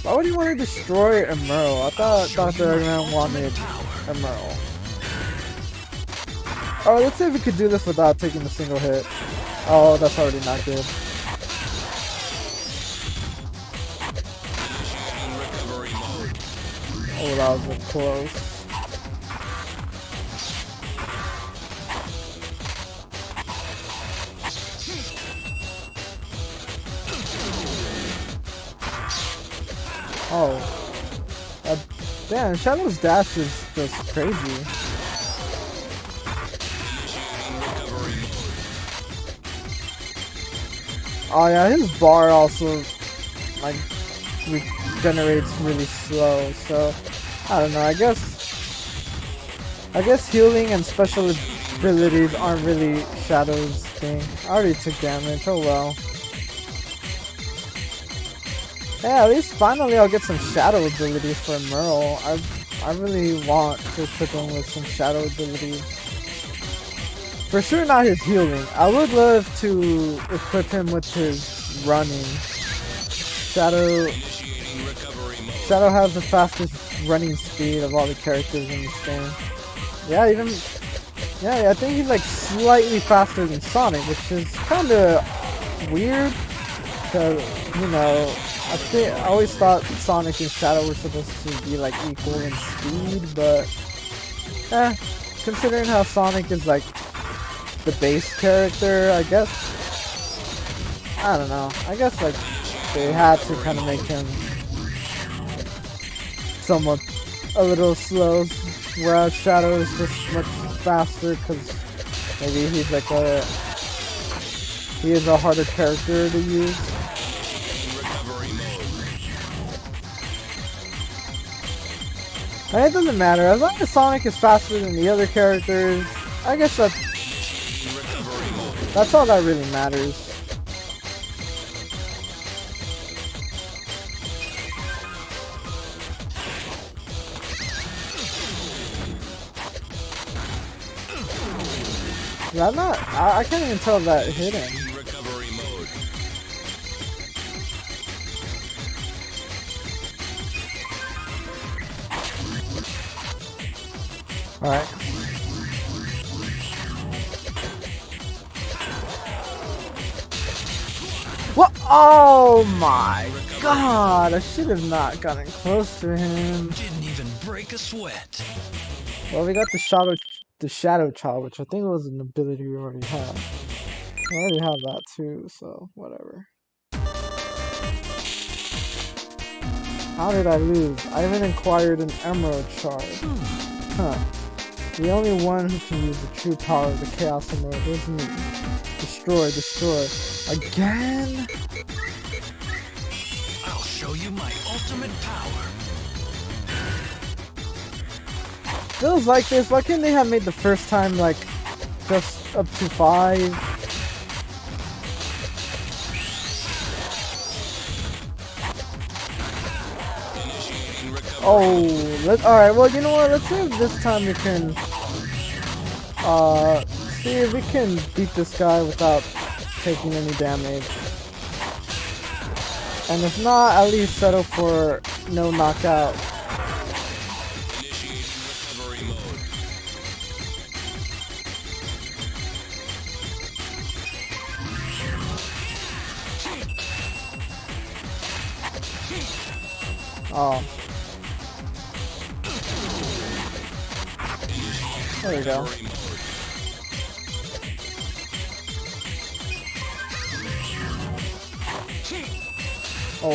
Why would you want to destroy Emerald? I thought Dr. Eggman wanted Emerald. Oh, let's see if we could do this without taking a single hit. Oh, that's already not good. Oh, that was close. Oh. Damn, Shadow's dash is just crazy. Oh yeah, his bar also like regenerates really slow, so I don't know, I guess healing and special abilities aren't really Shadow's thing. I already took damage, oh well. Yeah, at least finally I'll get some Shadow abilities for Merle. I really want to equip him with some Shadow abilities. For sure not his healing. I would love to equip him with his running. Shadow has the fastest running speed of all the characters in this game. Yeah, yeah, I think he's like slightly faster than Sonic, which is kind of weird. Cause you know, I always thought Sonic and Shadow were supposed to be like equal in speed, but considering how Sonic is like the base character, I guess, I don't know, I guess like they had to kind of make him somewhat a little slow, whereas Shadow is just much faster because maybe he's like he is a harder character to use. And it doesn't matter, as long as Sonic is faster than the other characters, I guess that's all that really matters. Yeah, I can't even tell if that hit him. Alright. What? Oh my god! I should have not gotten close to him. Didn't even break a sweat. Well, we got the Shadow Child, which I think was an ability we already had. I already have that too, so whatever. How did I lose? I haven't acquired an Emerald Shard. Huh. The only one who can use the true power of the Chaos Emerald is me. Destroy. Again? I'll show you my ultimate power. Feels like this. Why can't they have made the first time like just up to 5? Oh, alright, well, you know what, let's see if this time we can, see if we can beat this guy without taking any damage. And if not, at least settle for no knockout. Oh. There we go. Oh.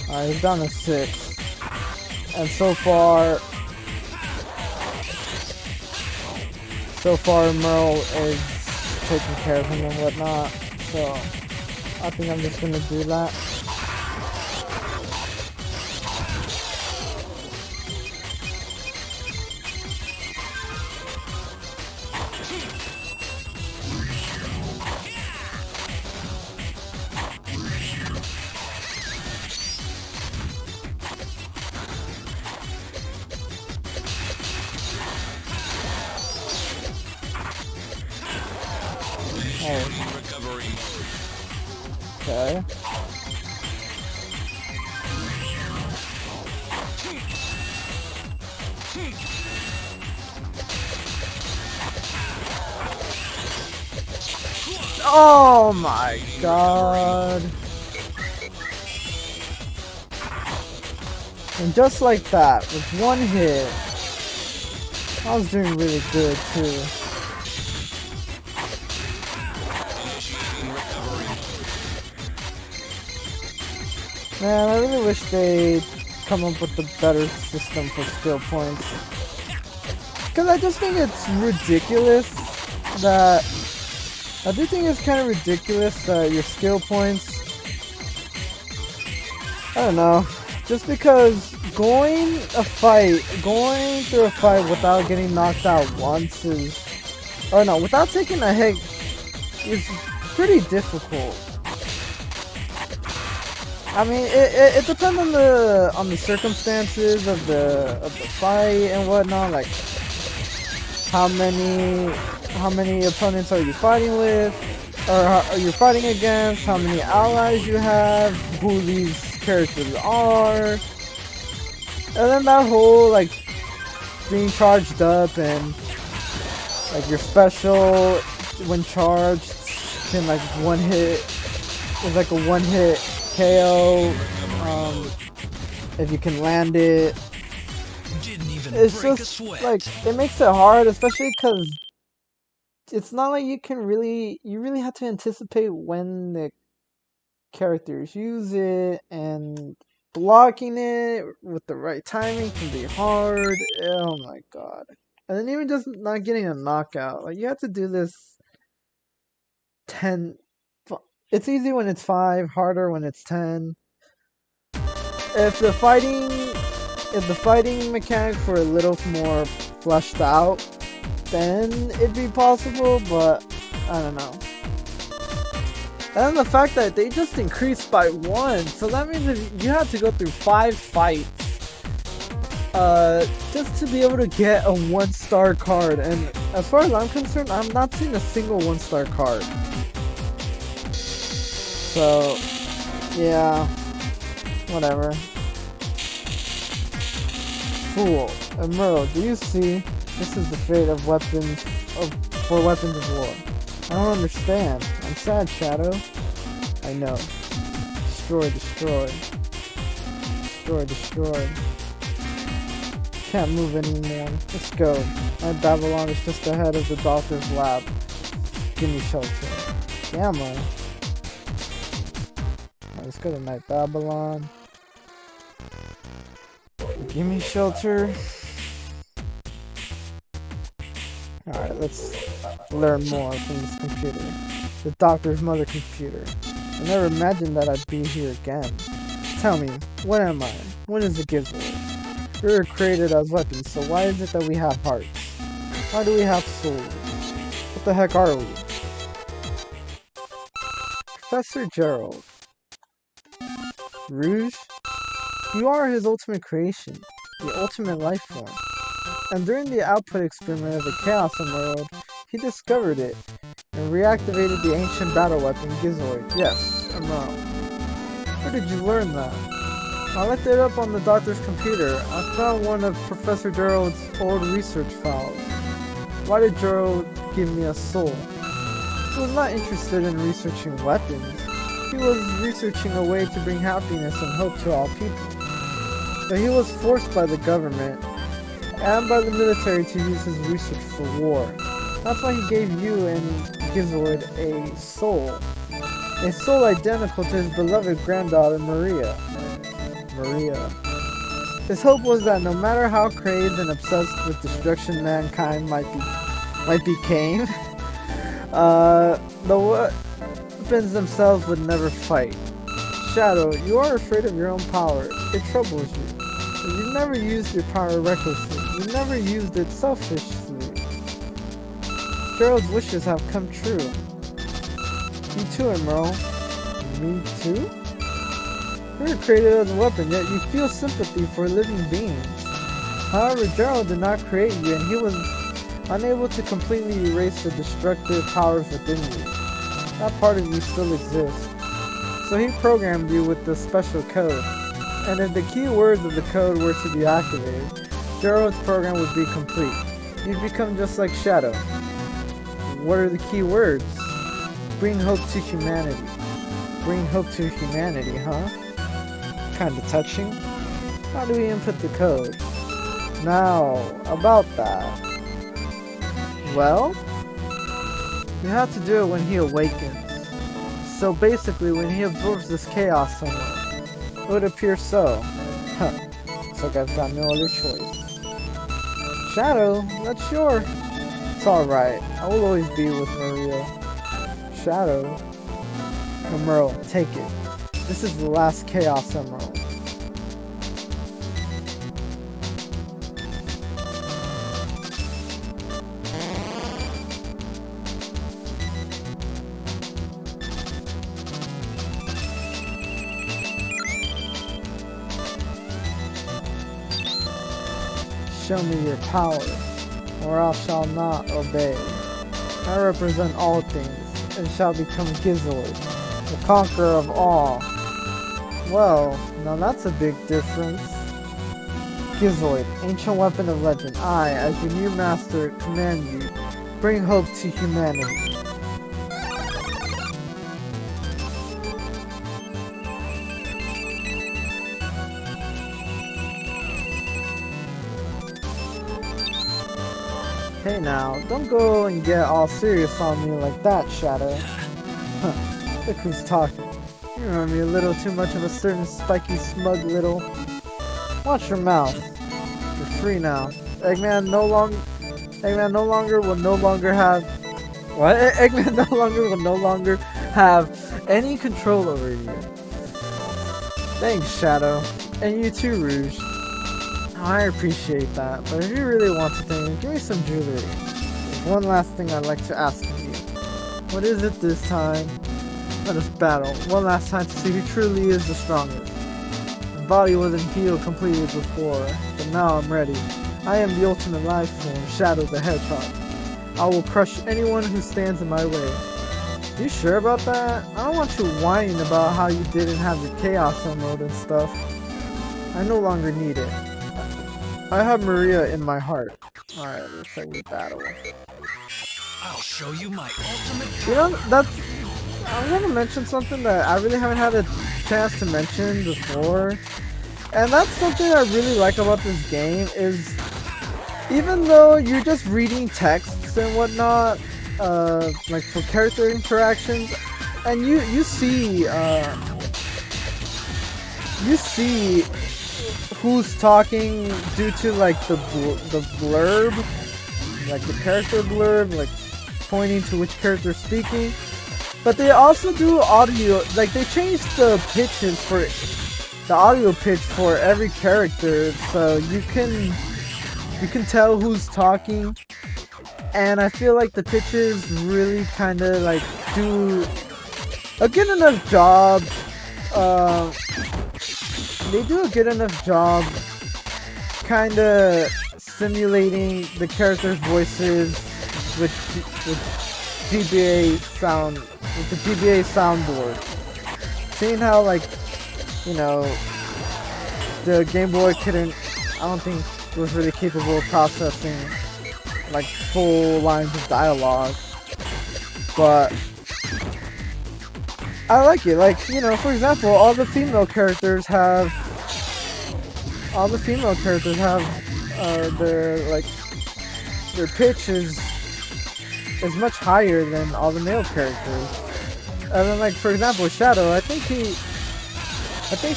Alright, he's down to 6. And so far Merle is taking care of him and whatnot, so I think I'm just gonna do that. Recovery mode. Okay. Oh my god. And just like that, with one hit, I was doing really good too. Man, I really wish they'd come up with a better system for skill points. Because I just think it's ridiculous that... I do think it's kind of ridiculous that your skill points... I don't know. Just because going through a fight without getting knocked out once is... Or no, without taking a hit is pretty difficult. I mean, it depends on the circumstances of the fight and whatnot. Like, how many opponents are you fighting with, or are you fighting against? How many allies you have? Who these characters are? And then that whole like being charged up and like your special when charged can like one hit. It's like a one hit KO, if you can land it. Didn't even It's break a just sweat. like it makes it hard, especially because it's not like you really have to anticipate when the characters use it, and blocking it with the right timing can be hard. Oh my god. And then even just not getting a knockout, like you have to do this 10. It's easy when it's 5, harder when it's 10. If the fighting mechanics were a little more fleshed out, then it'd be possible, but I don't know. And the fact that they just increased by 1, so that means if you have to go through 5 fights just to be able to get a 1-star card. And as far as I'm concerned, I'm not seeing a single 1-star card. So, yeah, whatever. Fool, Emerald, do you see? This is the fate of weapons for weapons of war. I don't understand. I'm sad, Shadow. I know. Destroy, destroy. Destroy, destroy. Can't move anymore. Let's go. My Babylon is just ahead of the doctor's lab. Give me shelter. Gamma. Let's go to Night Babylon. Give me shelter. Alright, let's learn more from this computer. The doctor's mother computer. I never imagined that I'd be here again. Tell me, what am I? What is the Gizmo? We were created as weapons, so why is it that we have hearts? Why do we have souls? What the heck are we? Professor Gerald. Rouge? You are his ultimate creation, the ultimate life form. And during the output experiment of the Chaos Emerald, he discovered it and reactivated the ancient battle weapon Gizoid. Yes, Emerald. Where did you learn that? I looked it up on the doctor's computer. I found one of Professor Gerald's old research files. Why did Gerald give me a soul? He was not interested in researching weapons. He was researching a way to bring happiness and hope to all people. But he was forced by the government and by the military to use his research for war. That's why he gave you and Gizoid a soul. A soul identical to his beloved granddaughter Maria. His hope was that no matter how crazed and obsessed with destruction mankind might became, the weapons themselves would never fight. Shadow, you are afraid of your own power. It troubles you. But you never used your power recklessly. You never used it selfishly. Gerald's wishes have come true. You too, Emerald. Me too? You were created as a weapon, yet you feel sympathy for living beings. However, Gerald did not create you, and he was unable to completely erase the destructive powers within you. That part of you still exists. So he programmed you with this special code. And if the key words of the code were to be activated, Gerald's program would be complete. You'd become just like Shadow. What are the key words? Bring hope to humanity. Bring hope to humanity, huh? Kinda touching. How do we input the code? Now, about that. Well, you have to do it when he awakens. So basically, when he absorbs this chaos somewhere, it would appear so. Huh. Looks like I've got no other choice. Shadow, that's sure. It's alright. I will always be with Maria. Shadow. Emerald, take it. This is the last Chaos Emerald. Show me your power, or I shall not obey. I represent all things, and shall become Gizzard, the conqueror of all. Well, now that's a big difference. Gizzard, ancient weapon of legend, I, as your new master, command you, bring hope to humanity. Hey now, don't go and get all serious on me like that, Shadow. Huh, look who's talking. You remind me a little too much of a certain spiky, smug little... Watch your mouth. You're free now. Eggman no longer will have... What? Eggman will no longer have any control over you. Thanks, Shadow. And you too, Rouge. I appreciate that, but if you really want something, give me some jewelry. There's one last thing I'd like to ask of you. What is it this time? Let us battle, one last time to see who truly is the strongest. My body wasn't healed completely before, but now I'm ready. I am the ultimate life form, Shadow the Hedgehog. I will crush anyone who stands in my way. You sure about that? I don't want you whining about how you didn't have your Chaos Emerald and stuff. I no longer need it. I have Maria in my heart. Alright, let's say we battle. I'll show you my ultimate. You know, that's... I'm gonna mention something that I really haven't had a chance to mention before. And that's something I really like about this game is... Even though you're just reading texts and whatnot, like for character interactions, and you see who's talking due to like the blurb, like the character blurb, like pointing to which character is speaking. But they also do audio, like they changed the pitches for the audio pitch for every character, so you can tell who's talking. And I feel like the pitches really kind of like do a good enough job. They do a good enough job kind of simulating the characters' voices with GBA sound, with the GBA soundboard. Seeing how, like, you know, the Game Boy couldn't, I don't think was really capable of processing like full lines of dialogue, but I like it. Like, you know, for example, all the female characters have their pitch is much higher than all the male characters. And then, like, for example, Shadow, I think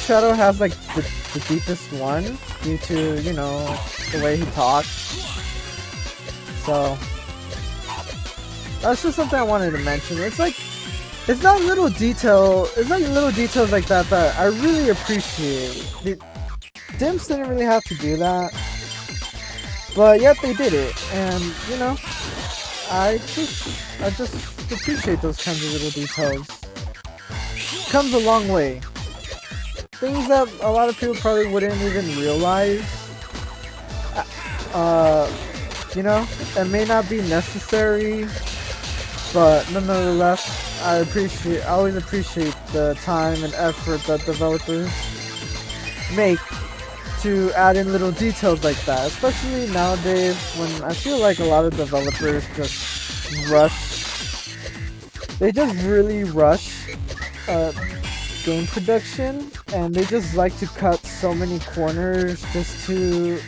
Shadow has like the deepest one due to, you know, the way he talks. So that's just something I wanted to mention. It's not little details like that that I really appreciate. Dimps didn't really have to do that, but yet they did it, and you know, I just appreciate those kinds of little details. Comes a long way. Things that a lot of people probably wouldn't even realize. You know, it may not be necessary, but nonetheless, I always appreciate the time and effort that developers make to add in little details like that, especially nowadays when I feel like a lot of developers just rush. They just really rush game production, and they just like to cut so many corners just to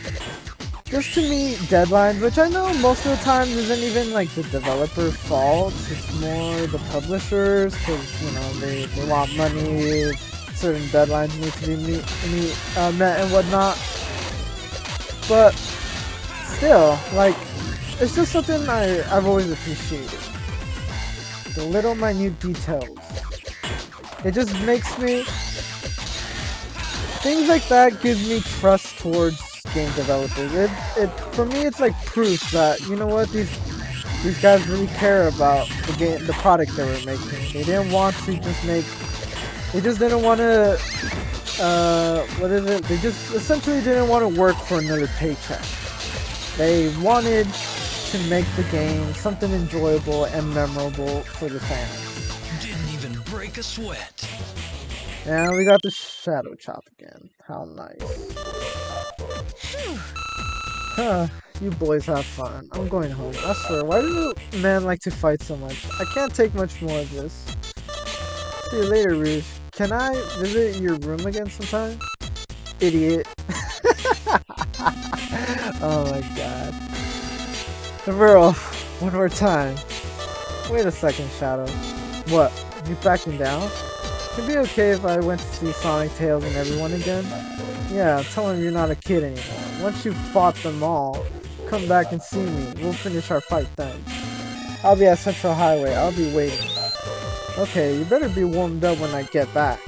meet deadlines, which I know most of the time isn't even like the developer's fault. It's more the publishers, because you know they want money. Certain deadlines need to be met and whatnot. But still, like, it's just something I've always appreciated. The little minute details. It just makes me... Things like that gives me trust towards game developers. For me, it's like proof that, you know what, these guys really care about the product they were making. They didn't want to just make... They just didn't want to, They just essentially didn't want to work for another paycheck. They wanted to make the game something enjoyable and memorable for the fans. Didn't even break a sweat. And we got the Shadow Chop again. How nice. Huh, you boys have fun. I'm going home. I swear, why do men like to fight so much? I can't take much more of this. See you later, Rouge. Can I visit your room again sometime? Idiot. Oh my god. Earl, one more time. Wait a second, Shadow. What? You backing down? It'd be okay if I went to see Sonic, Tails, and everyone again? Yeah, tell him you're not a kid anymore. Once you've fought them all, come back and see me. We'll finish our fight then. I'll be at Central Highway. I'll be waiting. Okay, you better be warmed up when I get back.